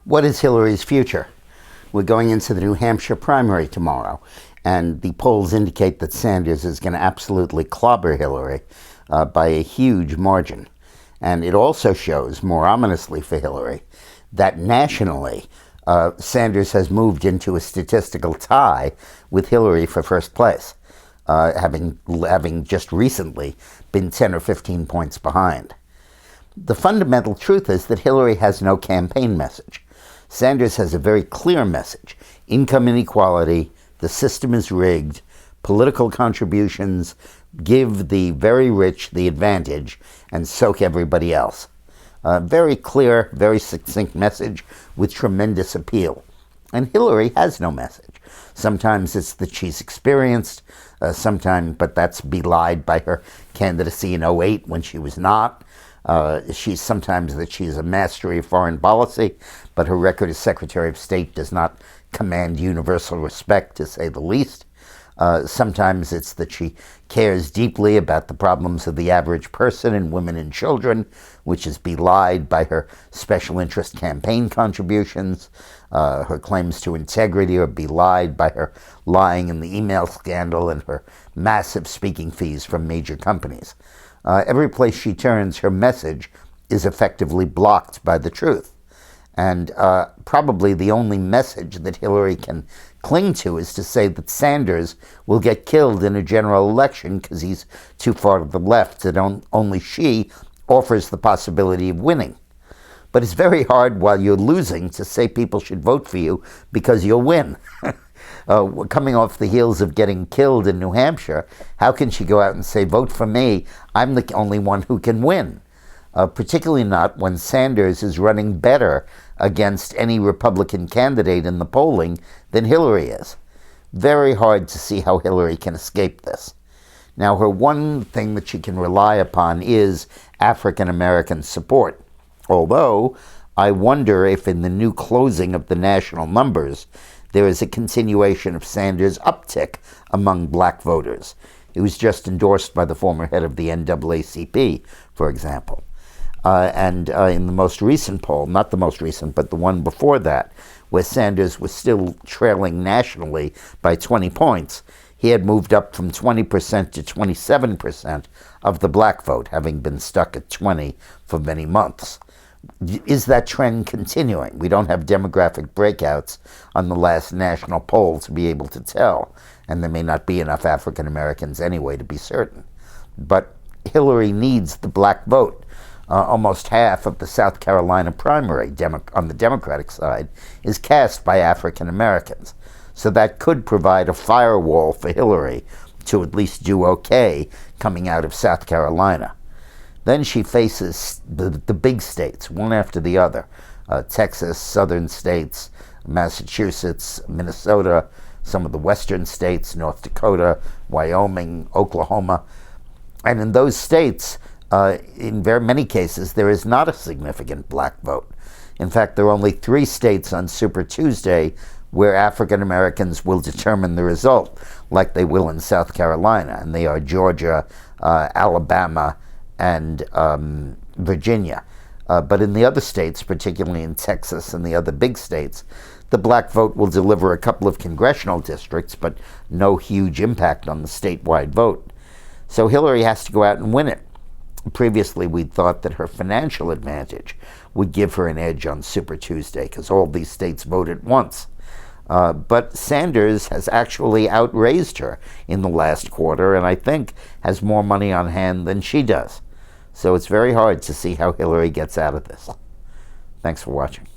What is Hillary's future? We're going into the New Hampshire primary tomorrow, and the polls indicate that Sanders is going to absolutely clobber Hillary by a huge margin. And it also shows, more ominously for Hillary, that nationally, Sanders has moved into a statistical tie with Hillary for first place, having just recently been 10 or 15 points behind. The fundamental truth is that Hillary has no campaign message. Sanders has a very clear message. Income inequality, the system is rigged, political contributions give the very rich the advantage and soak everybody else. Very clear, very succinct message with tremendous appeal. And Hillary has no message. Sometimes it's that she's experienced, but that's belied by her candidacy in 2008 when she was not. She's sometimes that she's a mastery of foreign policy, but her record as Secretary of State does not command universal respect, to say the least. Sometimes it's that she cares deeply about the problems of the average person and women and children, which is belied by her special interest campaign contributions. Her claims to integrity are belied by her lying in the email scandal and her massive speaking fees from major companies. Every place she turns, her message is effectively blocked by the truth. And probably the only message that Hillary can cling to is to say that Sanders will get killed in a general election because he's too far to the left, that only she offers the possibility of winning. But it's very hard while you're losing to say people should vote for you because you'll win. Coming off the heels of getting killed in New Hampshire, how can she go out and say, vote for me, I'm the only one who can win? Particularly not when Sanders is running better against any Republican candidate in the polling than Hillary is. Very hard to see how Hillary can escape this. Now, her one thing that she can rely upon is African American support. Although, I wonder if in the new closing of the national numbers, there is a continuation of Sanders' uptick among black voters. It was just endorsed by the former head of the NAACP, for example. And in the most recent poll, not the most recent, but the one before that, where Sanders was still trailing nationally by 20 points, he had moved up from 20% to 27% of the black vote, having been stuck at 20 for many months. Is that trend continuing? We don't have demographic breakouts on the last national poll to be able to tell, and there may not be enough African Americans anyway to be certain. But Hillary needs the black vote. Almost half of the South Carolina primary on the Democratic side is cast by African Americans. So that could provide a firewall for Hillary to at least do okay coming out of South Carolina. Then she faces the big states, one after the other. Texas, southern states, Massachusetts, Minnesota, some of the western states, North Dakota, Wyoming, Oklahoma. And in those states, in very many cases, there is not a significant black vote. In fact, there are only 3 states on Super Tuesday where African Americans will determine the result, like they will in South Carolina, and they are Georgia, Alabama, and Virginia. But in the other states, particularly in Texas and the other big states, the black vote will deliver a couple of congressional districts, but no huge impact on the statewide vote. So Hillary has to go out and win it. Previously, we'd thought that her financial advantage would give her an edge on Super Tuesday because all these states vote at once. But Sanders has actually outraised her in the last quarter, and I think has more money on hand than she does. So it's very hard to see how Hillary gets out of this. Thanks for watching.